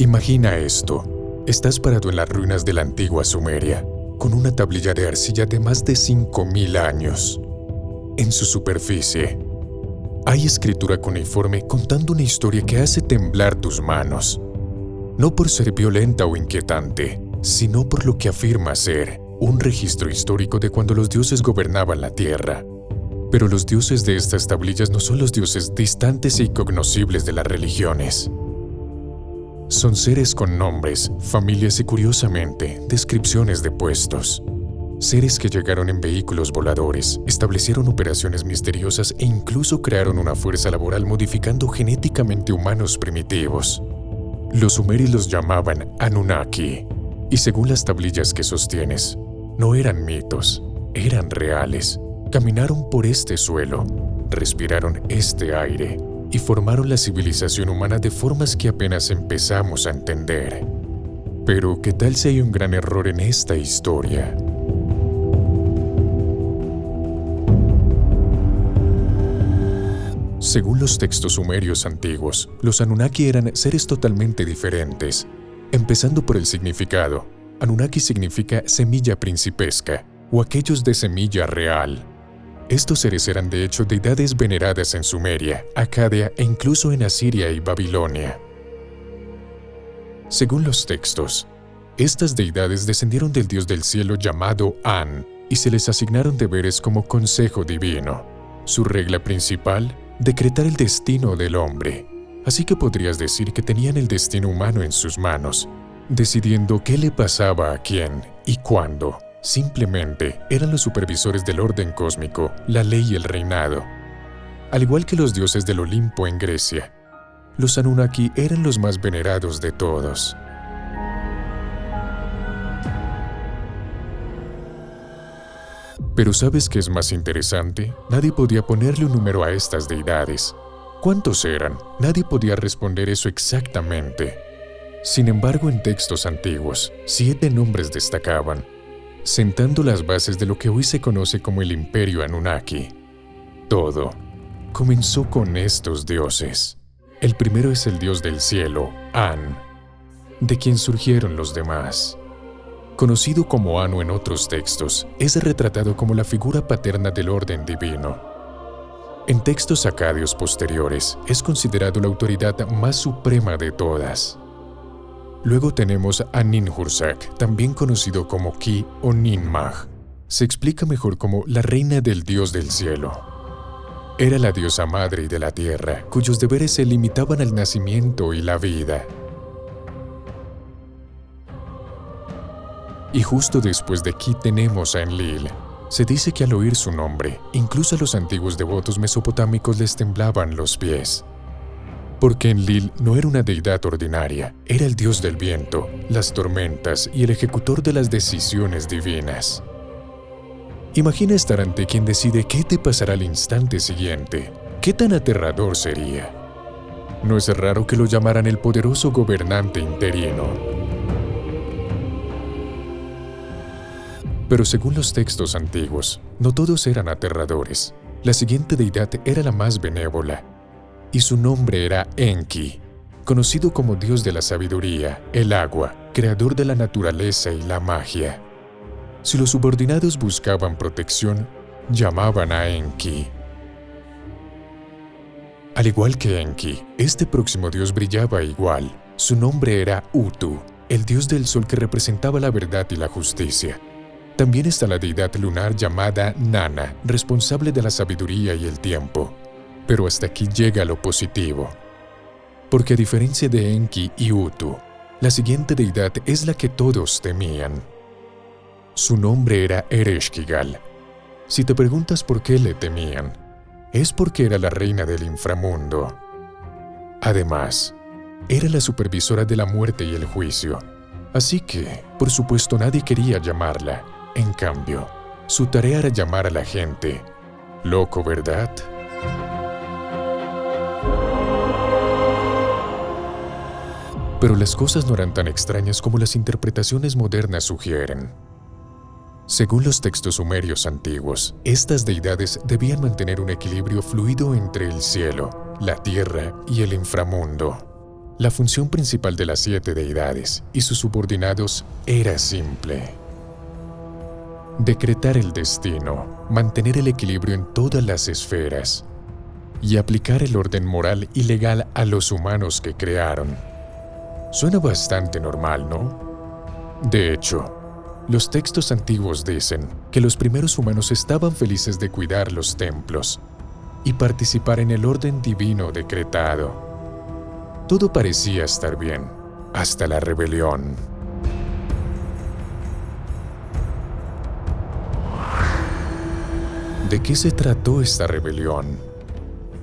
Imagina esto. Estás parado en las ruinas de la antigua Sumeria, con una tablilla de arcilla de más de 5.000 años. En su superficie, hay escritura cuneiforme contando una historia que hace temblar tus manos. No por ser violenta o inquietante, sino por lo que afirma ser un registro histórico de cuando los dioses gobernaban la tierra. Pero los dioses de estas tablillas no son los dioses distantes e incognoscibles de las religiones. Son seres con nombres, familias y, curiosamente, descripciones de puestos. Seres que llegaron en vehículos voladores, establecieron operaciones misteriosas e incluso crearon una fuerza laboral modificando genéticamente humanos primitivos. Los sumerios los llamaban Anunnaki, y según las tablillas que sostienes, no eran mitos, eran reales. Caminaron por este suelo, respiraron este aire y formaron la civilización humana de formas que apenas empezamos a entender. Pero, ¿qué tal si hay un gran error en esta historia? Según los textos sumerios antiguos, los Anunnaki eran seres totalmente diferentes. Empezando por el significado, Anunnaki significa semilla principesca o aquellos de semilla real. Estos seres eran de hecho deidades veneradas en Sumeria, Acadia e incluso en Asiria y Babilonia. Según los textos, estas deidades descendieron del dios del cielo llamado An y se les asignaron deberes como consejo divino. Su regla principal, decretar el destino del hombre. Así que podrías decir que tenían el destino humano en sus manos, decidiendo qué le pasaba a quién y cuándo. Simplemente eran los supervisores del orden cósmico, la ley y el reinado. Al igual que los dioses del Olimpo en Grecia, los Anunnaki eran los más venerados de todos. Pero ¿sabes qué es más interesante? Nadie podía ponerle un número a estas deidades. ¿Cuántos eran? Nadie podía responder eso exactamente. Sin embargo, en textos antiguos, 7 nombres destacaban, sentando las bases de lo que hoy se conoce como el Imperio Anunnaki. Todo comenzó con estos dioses. El primero es el dios del cielo, An, de quien surgieron los demás. Conocido como Anu en otros textos, es retratado como la figura paterna del orden divino. En textos acadios posteriores, es considerado la autoridad más suprema de todas. Luego tenemos a Ninhursag, también conocido como Ki o Ninmah. Se explica mejor como la reina del dios del cielo. Era la diosa madre de la tierra, cuyos deberes se limitaban al nacimiento y la vida. Y justo después de Ki tenemos a Enlil. Se dice que al oír su nombre, incluso a los antiguos devotos mesopotámicos les temblaban los pies. Porque Enlil no era una deidad ordinaria, era el dios del viento, las tormentas y el ejecutor de las decisiones divinas. Imagina estar ante quien decide qué te pasará al instante siguiente. ¿Qué tan aterrador sería? No es raro que lo llamaran el poderoso gobernante interino. Pero según los textos antiguos, no todos eran aterradores. La siguiente deidad era la más benévola, y su nombre era Enki, conocido como dios de la sabiduría, el agua, creador de la naturaleza y la magia. Si los subordinados buscaban protección, llamaban a Enki. Al igual que Enki, este próximo dios brillaba igual. Su nombre era Utu, el dios del sol que representaba la verdad y la justicia. También está la deidad lunar llamada Nana, responsable de la sabiduría y el tiempo. Pero hasta aquí llega lo positivo. Porque a diferencia de Enki y Utu, la siguiente deidad es la que todos temían. Su nombre era Ereshkigal. Si te preguntas por qué le temían, es porque era la reina del inframundo. Además, era la supervisora de la muerte y el juicio. Así que, por supuesto, nadie quería llamarla. En cambio, su tarea era llamar a la gente. Loco, ¿verdad? Pero las cosas no eran tan extrañas como las interpretaciones modernas sugieren. Según los textos sumerios antiguos, estas deidades debían mantener un equilibrio fluido entre el cielo, la tierra y el inframundo. La función principal de las 7 deidades y sus subordinados era simple: decretar el destino, mantener el equilibrio en todas las esferas y aplicar el orden moral y legal a los humanos que crearon. Suena bastante normal, ¿no? De hecho, los textos antiguos dicen que los primeros humanos estaban felices de cuidar los templos y participar en el orden divino decretado. Todo parecía estar bien, hasta la rebelión. ¿De qué se trató esta rebelión?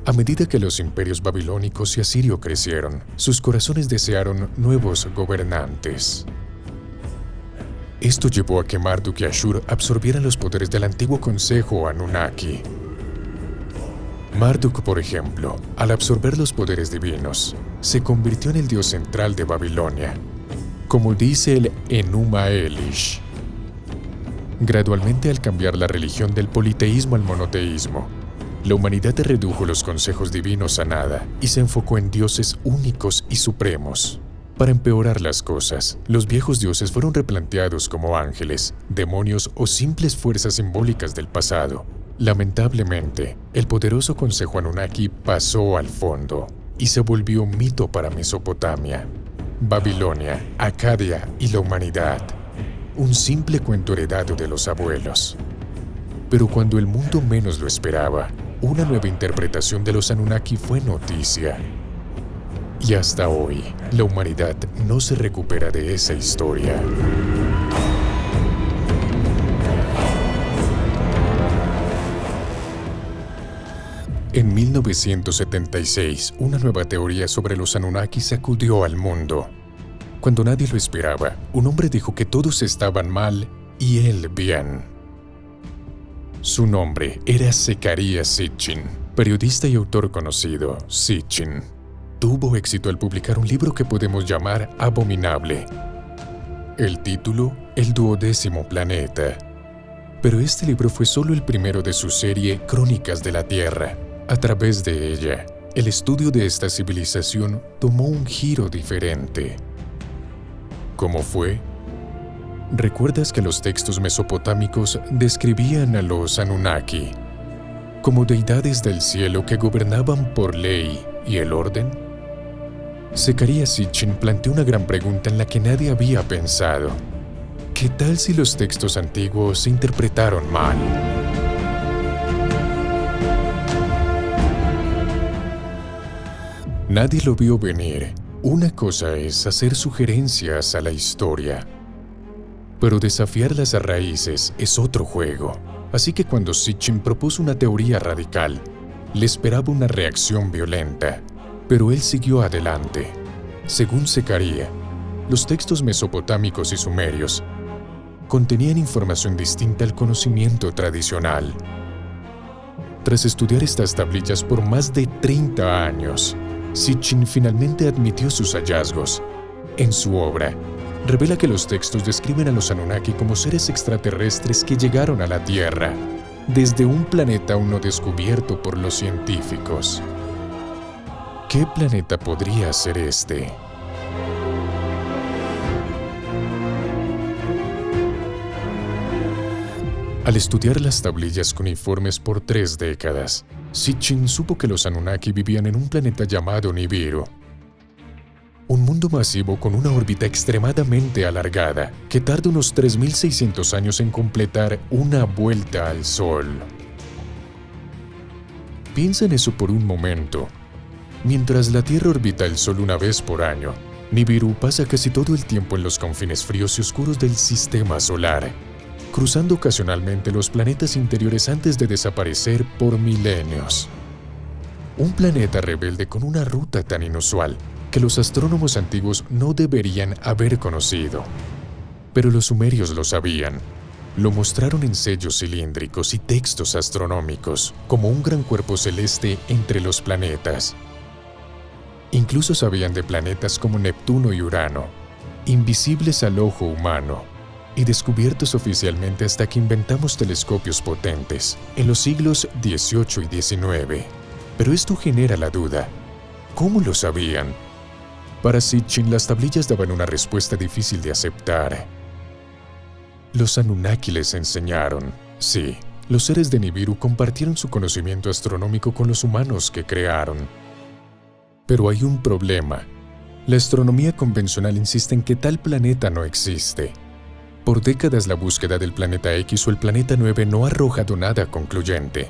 A medida que los imperios babilónicos y asirio crecieron, sus corazones desearon nuevos gobernantes. Esto llevó a que Marduk y Ashur absorbieran los poderes del antiguo consejo Anunnaki. Marduk, por ejemplo, al absorber los poderes divinos, se convirtió en el dios central de Babilonia, como dice el Enuma Elish. Gradualmente, al cambiar la religión del politeísmo al monoteísmo, la humanidad redujo los consejos divinos a nada y se enfocó en dioses únicos y supremos. Para empeorar las cosas, los viejos dioses fueron replanteados como ángeles, demonios o simples fuerzas simbólicas del pasado. Lamentablemente, el poderoso consejo Anunnaki pasó al fondo y se volvió un mito para Mesopotamia, Babilonia, Acadia y la humanidad. Un simple cuento heredado de los abuelos. Pero cuando el mundo menos lo esperaba, una nueva interpretación de los Anunnaki fue noticia. Y hasta hoy, la humanidad no se recupera de esa historia. En 1976, una nueva teoría sobre los Anunnaki sacudió al mundo. Cuando nadie lo esperaba, un hombre dijo que todos estaban mal y él bien. Su nombre era Zecharia Sitchin, periodista y autor conocido. Sitchin tuvo éxito al publicar un libro que podemos llamar abominable. El título, El 12º planeta. Pero este libro fue solo el primero de su serie Crónicas de la Tierra. A través de ella, el estudio de esta civilización tomó un giro diferente. ¿Cómo fue? ¿Recuerdas que los textos mesopotámicos describían a los Anunnaki como deidades del cielo que gobernaban por ley y el orden? Zecharia Sitchin planteó una gran pregunta en la que nadie había pensado. ¿Qué tal si los textos antiguos se interpretaron mal? Nadie lo vio venir. Una cosa es hacer sugerencias a la historia, pero desafiar las raíces es otro juego. Así que cuando Sitchin propuso una teoría radical, le esperaba una reacción violenta, pero él siguió adelante. Según Zecharia, los textos mesopotámicos y sumerios contenían información distinta al conocimiento tradicional. Tras estudiar estas tablillas por más de 30 años, Sitchin finalmente admitió sus hallazgos. En su obra, revela que los textos describen a los Anunnaki como seres extraterrestres que llegaron a la Tierra, desde un planeta aún no descubierto por los científicos. ¿Qué planeta podría ser este? Al estudiar las tablillas cuneiformes por 3 décadas, Sitchin supo que los Anunnaki vivían en un planeta llamado Nibiru, un mundo masivo con una órbita extremadamente alargada que tarda unos 3.600 años en completar una vuelta al Sol. Piensa en eso por un momento. Mientras la Tierra orbita el Sol una vez por año, Nibiru pasa casi todo el tiempo en los confines fríos y oscuros del sistema solar, cruzando ocasionalmente los planetas interiores antes de desaparecer por milenios. Un planeta rebelde con una ruta tan inusual que los astrónomos antiguos no deberían haber conocido. Pero los sumerios lo sabían. Lo mostraron en sellos cilíndricos y textos astronómicos como un gran cuerpo celeste entre los planetas. Incluso sabían de planetas como Neptuno y Urano, invisibles al ojo humano, y descubiertos oficialmente hasta que inventamos telescopios potentes en los siglos XVIII y XIX. Pero esto genera la duda. ¿Cómo lo sabían? Para Sitchin, las tablillas daban una respuesta difícil de aceptar. Los Anunnaki les enseñaron. Sí, los seres de Nibiru compartieron su conocimiento astronómico con los humanos que crearon. Pero hay un problema. La astronomía convencional insiste en que tal planeta no existe. Por décadas la búsqueda del planeta X o el planeta 9 no ha arrojado nada concluyente.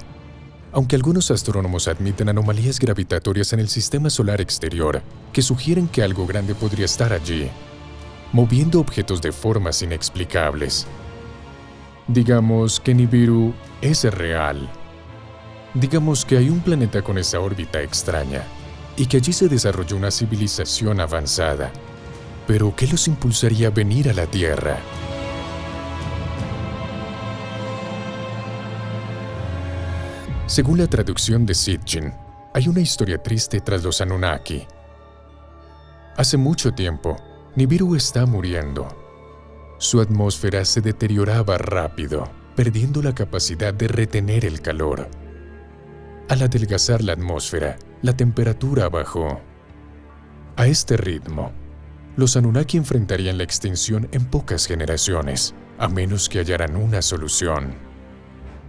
Aunque algunos astrónomos admiten anomalías gravitatorias en el sistema solar exterior que sugieren que algo grande podría estar allí, moviendo objetos de formas inexplicables. Digamos que Nibiru es real. Digamos que hay un planeta con esa órbita extraña y que allí se desarrolló una civilización avanzada. Pero ¿qué los impulsaría a venir a la Tierra? Según la traducción de Sitchin, hay una historia triste tras los Anunnaki. Hace mucho tiempo, Nibiru está muriendo. Su atmósfera se deterioraba rápido, perdiendo la capacidad de retener el calor. Al adelgazar la atmósfera, la temperatura bajó. A este ritmo, los Anunnaki enfrentarían la extinción en pocas generaciones, a menos que hallaran una solución.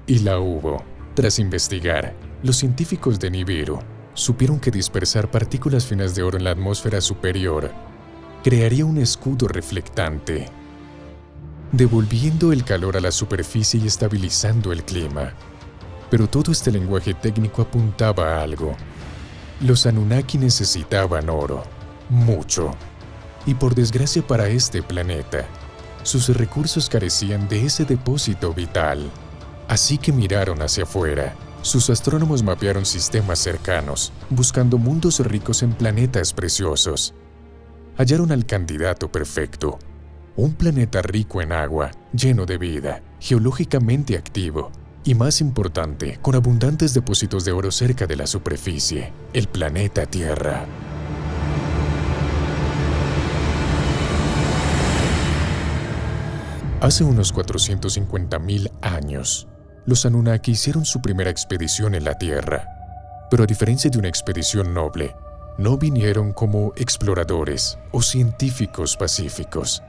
Y la hubo. Tras investigar, los científicos de Nibiru supieron que dispersar partículas finas de oro en la atmósfera superior crearía un escudo reflectante, devolviendo el calor a la superficie y estabilizando el clima. Pero todo este lenguaje técnico apuntaba a algo. Los Anunnaki necesitaban oro, mucho. Y por desgracia para este planeta, sus recursos carecían de ese depósito vital. Así que miraron hacia afuera. Sus astrónomos mapearon sistemas cercanos, buscando mundos ricos en planetas preciosos. Hallaron al candidato perfecto. Un planeta rico en agua, lleno de vida, geológicamente activo y, más importante, con abundantes depósitos de oro cerca de la superficie, el planeta Tierra. Hace unos 450.000 años, los Anunnaki hicieron su primera expedición en la Tierra. Pero a diferencia de una expedición noble, no vinieron como exploradores o científicos pacíficos.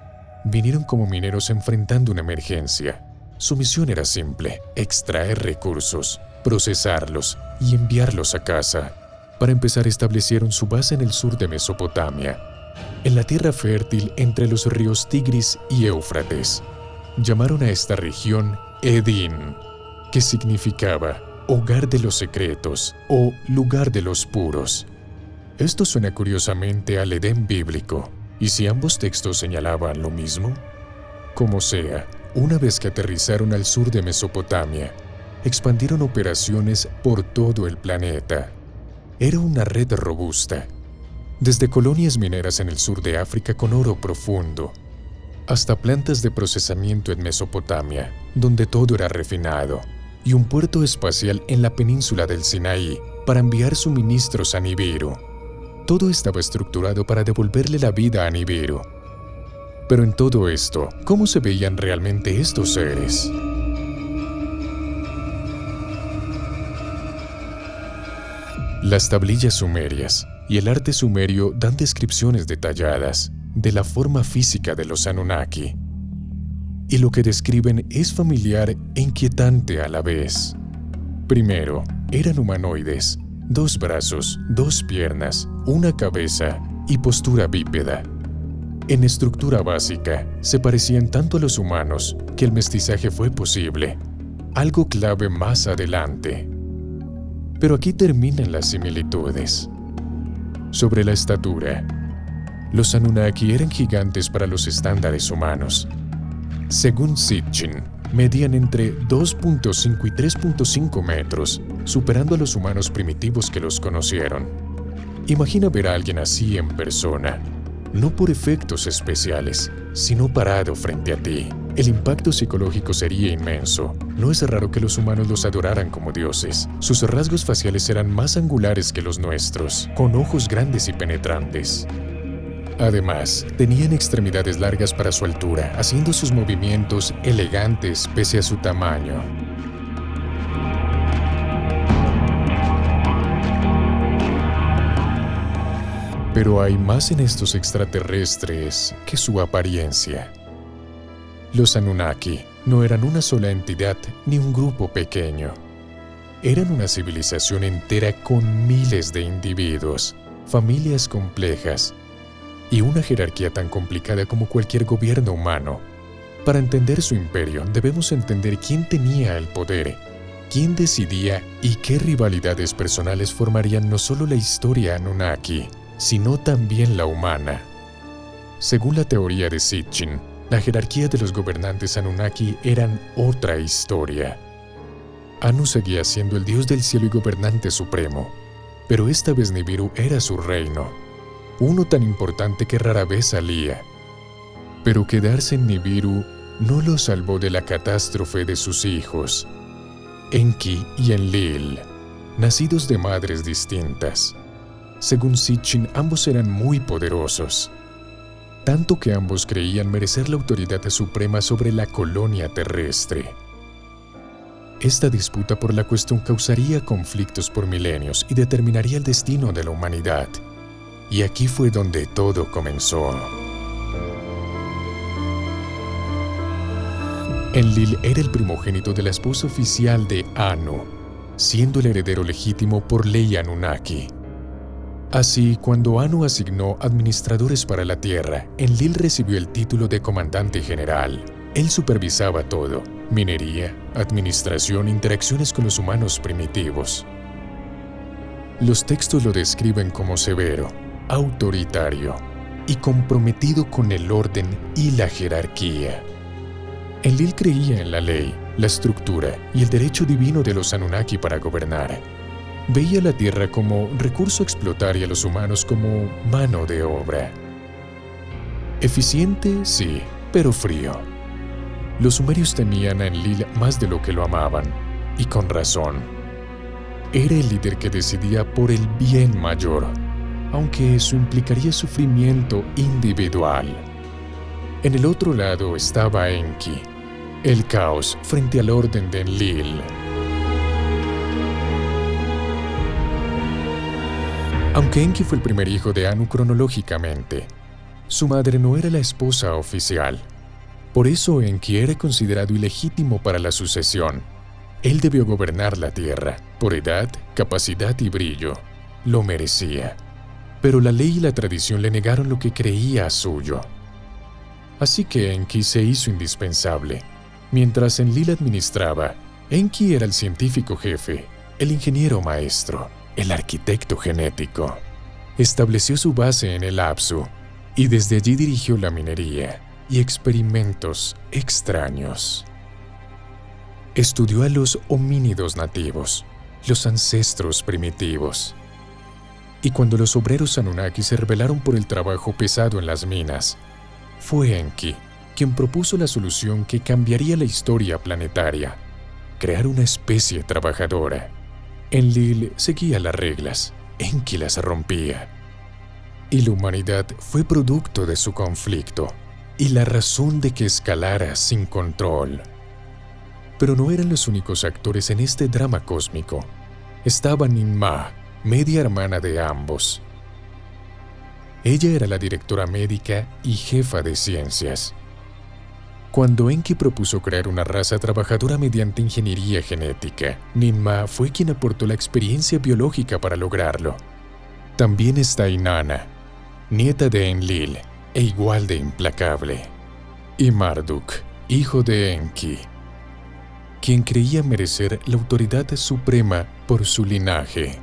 Vinieron como mineros enfrentando una emergencia. Su misión era simple: extraer recursos, procesarlos y enviarlos a casa. Para empezar, establecieron su base en el sur de Mesopotamia, en la tierra fértil entre los ríos Tigris y Éufrates. Llamaron a esta región Edín, que significaba hogar de los secretos o lugar de los puros. Esto suena curiosamente al Edén bíblico, ¿y si ambos textos señalaban lo mismo? Como sea, una vez que aterrizaron al sur de Mesopotamia, expandieron operaciones por todo el planeta. Era una red robusta, desde colonias mineras en el sur de África con oro profundo, hasta plantas de procesamiento en Mesopotamia, donde todo era refinado, y un puerto espacial en la península del Sinaí para enviar suministros a Nibiru. Todo estaba estructurado para devolverle la vida a Nibiru. Pero en todo esto, ¿cómo se veían realmente estos seres? Las tablillas sumerias y el arte sumerio dan descripciones detalladas de la forma física de los Anunnaki. Y lo que describen es familiar e inquietante a la vez. Primero, eran humanoides, 2 brazos, 2 piernas, una cabeza y postura bípeda. En estructura básica, se parecían tanto a los humanos que el mestizaje fue posible, algo clave más adelante. Pero aquí terminan las similitudes. Sobre la estatura, los Anunnaki eran gigantes para los estándares humanos. Según Sitchin, medían entre 2.5 y 3.5 metros, superando a los humanos primitivos que los conocieron. Imagina ver a alguien así en persona, no por efectos especiales, sino parado frente a ti. El impacto psicológico sería inmenso. No es raro que los humanos los adoraran como dioses. Sus rasgos faciales eran más angulares que los nuestros, con ojos grandes y penetrantes. Además, tenían extremidades largas para su altura, haciendo sus movimientos elegantes pese a su tamaño. Pero hay más en estos extraterrestres que su apariencia. Los Anunnaki no eran una sola entidad ni un grupo pequeño. Eran una civilización entera con miles de individuos, familias complejas y una jerarquía tan complicada como cualquier gobierno humano. Para entender su imperio, debemos entender quién tenía el poder, quién decidía y qué rivalidades personales formarían no solo la historia Anunnaki, sino también la humana. Según la teoría de Sitchin, la jerarquía de los gobernantes Anunnaki eran otra historia. Anu seguía siendo el dios del cielo y gobernante supremo, pero esta vez Nibiru era su reino, uno tan importante que rara vez salía. Pero quedarse en Nibiru no lo salvó de la catástrofe de sus hijos, Enki y Enlil, nacidos de madres distintas. Según Sitchin, ambos eran muy poderosos, tanto que ambos creían merecer la autoridad suprema sobre la colonia terrestre. Esta disputa por la cuestión causaría conflictos por milenios y determinaría el destino de la humanidad. Y aquí fue donde todo comenzó. Enlil era el primogénito de la esposa oficial de Anu, siendo el heredero legítimo por ley Anunnaki. Así, cuando Anu asignó administradores para la Tierra, Enlil recibió el título de comandante general. Él supervisaba todo: minería, administración, interacciones con los humanos primitivos. Los textos lo describen como severo, autoritario y comprometido con el orden y la jerarquía. Enlil creía en la ley, la estructura y el derecho divino de los Anunnaki para gobernar. Veía la Tierra como recurso a explotar y a los humanos como mano de obra. Eficiente, sí, pero frío. Los sumerios temían a Enlil más de lo que lo amaban, y con razón. Era el líder que decidía por el bien mayor, aunque eso implicaría sufrimiento individual. En el otro lado estaba Enki, el caos frente al orden de Enlil. Aunque Enki fue el primer hijo de Anu cronológicamente, su madre no era la esposa oficial. Por eso Enki era considerado ilegítimo para la sucesión. Él debió gobernar la tierra, por edad, capacidad y brillo. Lo merecía. Pero la ley y la tradición le negaron lo que creía suyo. Así que Enki se hizo indispensable. Mientras Enlil administraba, Enki era el científico jefe, el ingeniero maestro, el arquitecto genético. Estableció su base en el Apsu y desde allí dirigió la minería y experimentos extraños. Estudió a los homínidos nativos, los ancestros primitivos. Y cuando los obreros Anunnaki se rebelaron por el trabajo pesado en las minas, fue Enki quien propuso la solución que cambiaría la historia planetaria: crear una especie trabajadora. Enlil seguía las reglas, Enki las rompía. Y la humanidad fue producto de su conflicto y la razón de que escalara sin control. Pero no eran los únicos actores en este drama cósmico. Estaba Ninmah, media hermana de ambos. Ella era la directora médica y jefa de ciencias. Cuando Enki propuso crear una raza trabajadora mediante ingeniería genética, Ninmah fue quien aportó la experiencia biológica para lograrlo. También está Inanna, nieta de Enlil e igual de implacable. Y Marduk, hijo de Enki, quien creía merecer la autoridad suprema por su linaje.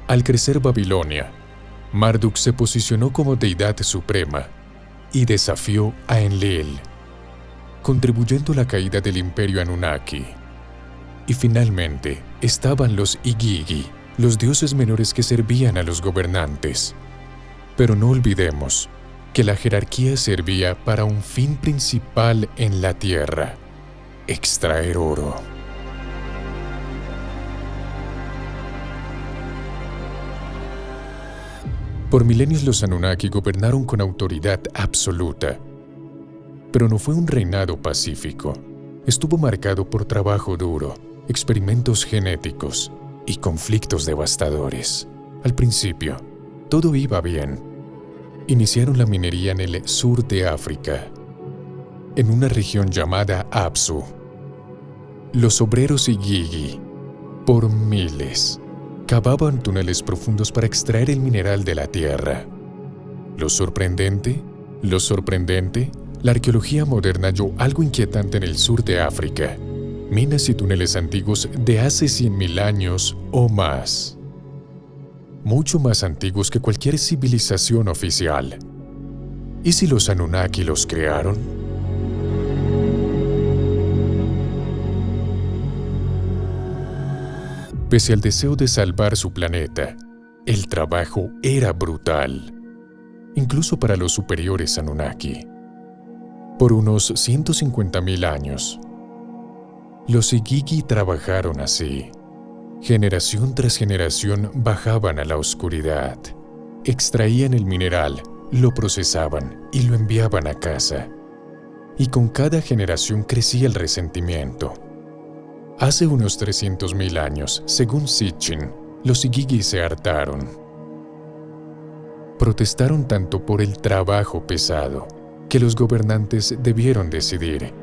Al crecer Babilonia, Marduk se posicionó como deidad suprema y desafió a Enlil, contribuyendo a la caída del imperio Anunnaki. Y finalmente estaban los Igigi, los dioses menores que servían a los gobernantes. Pero no olvidemos que la jerarquía servía para un fin principal en la Tierra: extraer oro. Por milenios los Anunnaki gobernaron con autoridad absoluta. Pero no fue un reinado pacífico. Estuvo marcado por trabajo duro, experimentos genéticos y conflictos devastadores. Al principio, todo iba bien. Iniciaron la minería en el sur de África, en una región llamada Apsu. Los obreros Igigi, por miles, cavaban túneles profundos para extraer el mineral de la tierra. Lo sorprendente, la arqueología moderna halló algo inquietante en el sur de África: minas y túneles antiguos de hace 100.000 años o más. Mucho más antiguos que cualquier civilización oficial. ¿Y si los Anunnaki los crearon? Pese al deseo de salvar su planeta, el trabajo era brutal, incluso para los superiores Anunnaki. Por unos 150.000 años, los Igigi trabajaron así. Generación tras generación bajaban a la oscuridad, extraían el mineral, lo procesaban y lo enviaban a casa. Y con cada generación crecía el resentimiento. Hace unos 300.000 años, según Sitchin, los Igigi se hartaron. Protestaron tanto por el trabajo pesado que los gobernantes debieron decidir: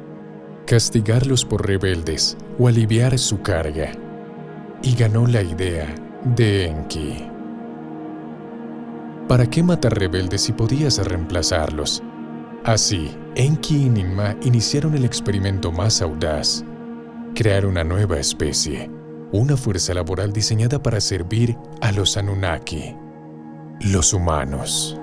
castigarlos por rebeldes o aliviar su carga. Y ganó la idea de Enki. ¿Para qué matar rebeldes si podías reemplazarlos? Así, Enki y Ninmah iniciaron el experimento más audaz: crear una nueva especie, una fuerza laboral diseñada para servir a los Anunnaki, los humanos.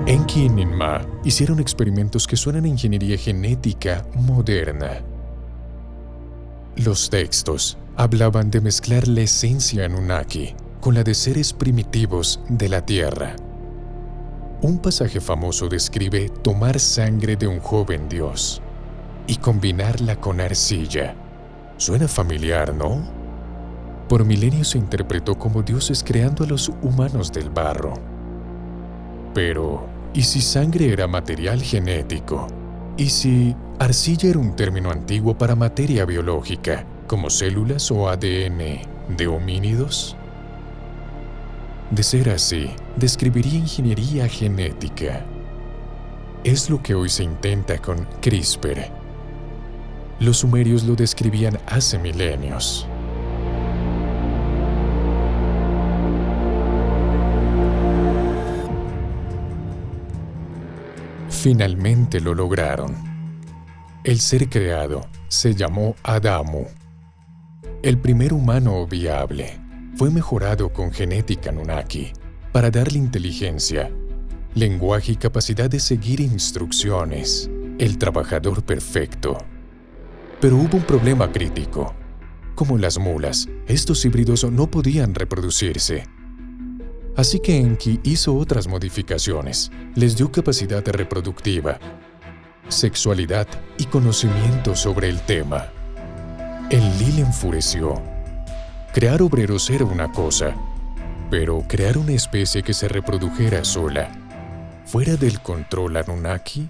Enki y Ninmah hicieron experimentos que suenan a ingeniería genética moderna. Los textos hablaban de mezclar la esencia Anunnaki con la de seres primitivos de la Tierra. Un pasaje famoso describe tomar sangre de un joven dios y combinarla con arcilla. Suena familiar, ¿no? Por milenios se interpretó como dioses creando a los humanos del barro. Pero, ¿y si sangre era material genético? ¿Y si arcilla era un término antiguo para materia biológica, como células o ADN de homínidos? De ser así, describiría ingeniería genética. Es lo que hoy se intenta con CRISPR. Los sumerios lo describían hace milenios. Finalmente lo lograron. El ser creado se llamó Adamu. El primer humano viable fue mejorado con genética Anunnaki para darle inteligencia, lenguaje y capacidad de seguir instrucciones. El trabajador perfecto. Pero hubo un problema crítico. Como las mulas, estos híbridos no podían reproducirse. Así que Enki hizo otras modificaciones. Les dio capacidad reproductiva, sexualidad y conocimiento sobre el tema. Enlil enfureció. Crear obreros era una cosa, pero crear una especie que se reprodujera sola, fuera del control Anunnaki,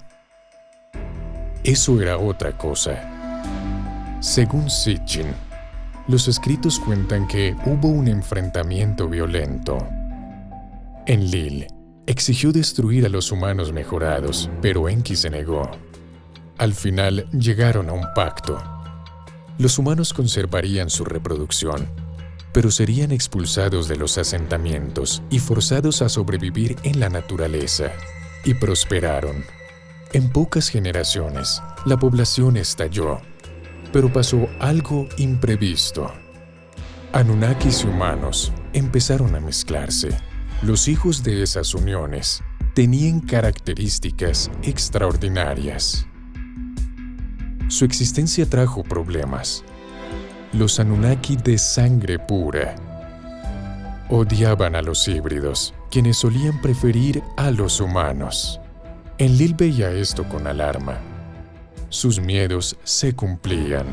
eso era otra cosa. Según Sitchin, los escritos cuentan que hubo un enfrentamiento violento. Enlil exigió destruir a los humanos mejorados, pero Enki se negó. Al final llegaron a un pacto. Los humanos conservarían su reproducción, pero serían expulsados de los asentamientos y forzados a sobrevivir en la naturaleza. Y prosperaron. En pocas generaciones, la población estalló, pero pasó algo imprevisto. Anunnakis y humanos empezaron a mezclarse. Los hijos de esas uniones tenían características extraordinarias. Su existencia trajo problemas. Los Anunnaki de sangre pura odiaban a los híbridos, quienes solían preferir a los humanos. Enlil veía esto con alarma. Sus miedos se cumplían.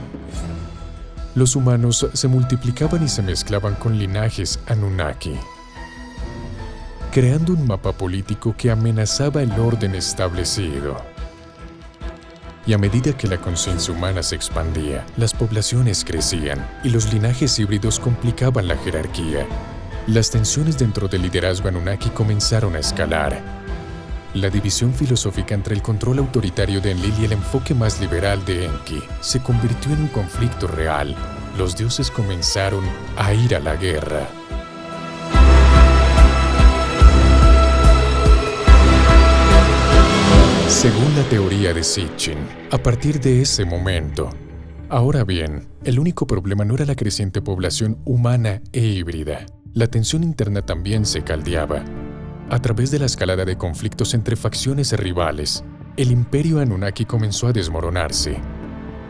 Los humanos se multiplicaban y se mezclaban con linajes Anunnaki, creando un mapa político que amenazaba el orden establecido. Y a medida que la conciencia humana se expandía, las poblaciones crecían y los linajes híbridos complicaban la jerarquía. Las tensiones dentro del liderazgo Anunnaki comenzaron a escalar. La división filosófica entre el control autoritario de Enlil y el enfoque más liberal de Enki se convirtió en un conflicto real. Los dioses comenzaron a ir a la guerra. Según la teoría de Sitchin, a partir de ese momento. Ahora bien, el único problema no era la creciente población humana e híbrida. La tensión interna también se caldeaba. A través de la escalada de conflictos entre facciones rivales, el imperio Anunnaki comenzó a desmoronarse.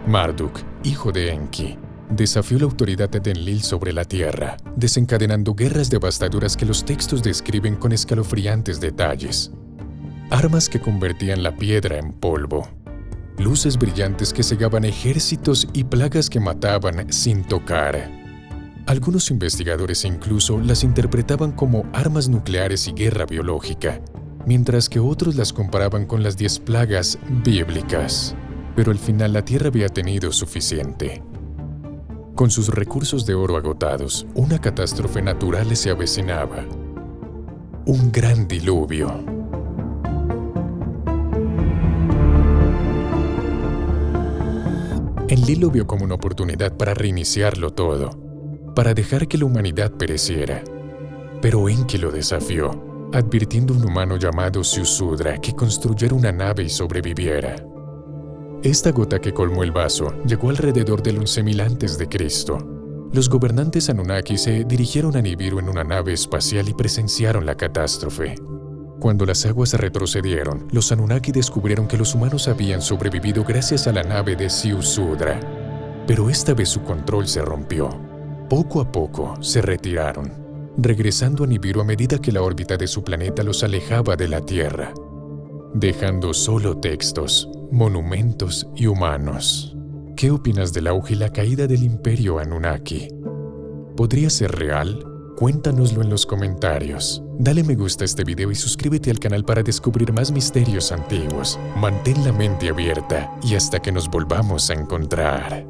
Marduk, hijo de Enki, desafió la autoridad de Enlil sobre la Tierra, desencadenando guerras devastadoras que los textos describen con escalofriantes detalles. Armas que convertían la piedra en polvo, luces brillantes que cegaban ejércitos y plagas que mataban sin tocar. Algunos investigadores incluso las interpretaban como armas nucleares y guerra biológica, mientras que otros las comparaban con las 10 plagas bíblicas. Pero al final la Tierra había tenido suficiente. Con sus recursos de oro agotados, una catástrofe natural se avecinaba. Un gran diluvio. Enlil lo vio como una oportunidad para reiniciarlo todo, para dejar que la humanidad pereciera. Pero Enki lo desafió, advirtiendo a un humano llamado Ziusudra que construyera una nave y sobreviviera. Esta gota que colmó el vaso llegó alrededor del 11.000 a.C. Los gobernantes Anunnaki se dirigieron a Nibiru en una nave espacial y presenciaron la catástrofe. Cuando las aguas retrocedieron, los Anunnaki descubrieron que los humanos habían sobrevivido gracias a la nave de Ziusudra. Pero esta vez su control se rompió. Poco a poco se retiraron, regresando a Nibiru a medida que la órbita de su planeta los alejaba de la Tierra, dejando solo textos, monumentos y humanos. ¿Qué opinas del auge y la caída del imperio Anunnaki? ¿Podría ser real? Cuéntanoslo en los comentarios. Dale me gusta a este video y suscríbete al canal para descubrir más misterios antiguos. Mantén la mente abierta y hasta que nos volvamos a encontrar.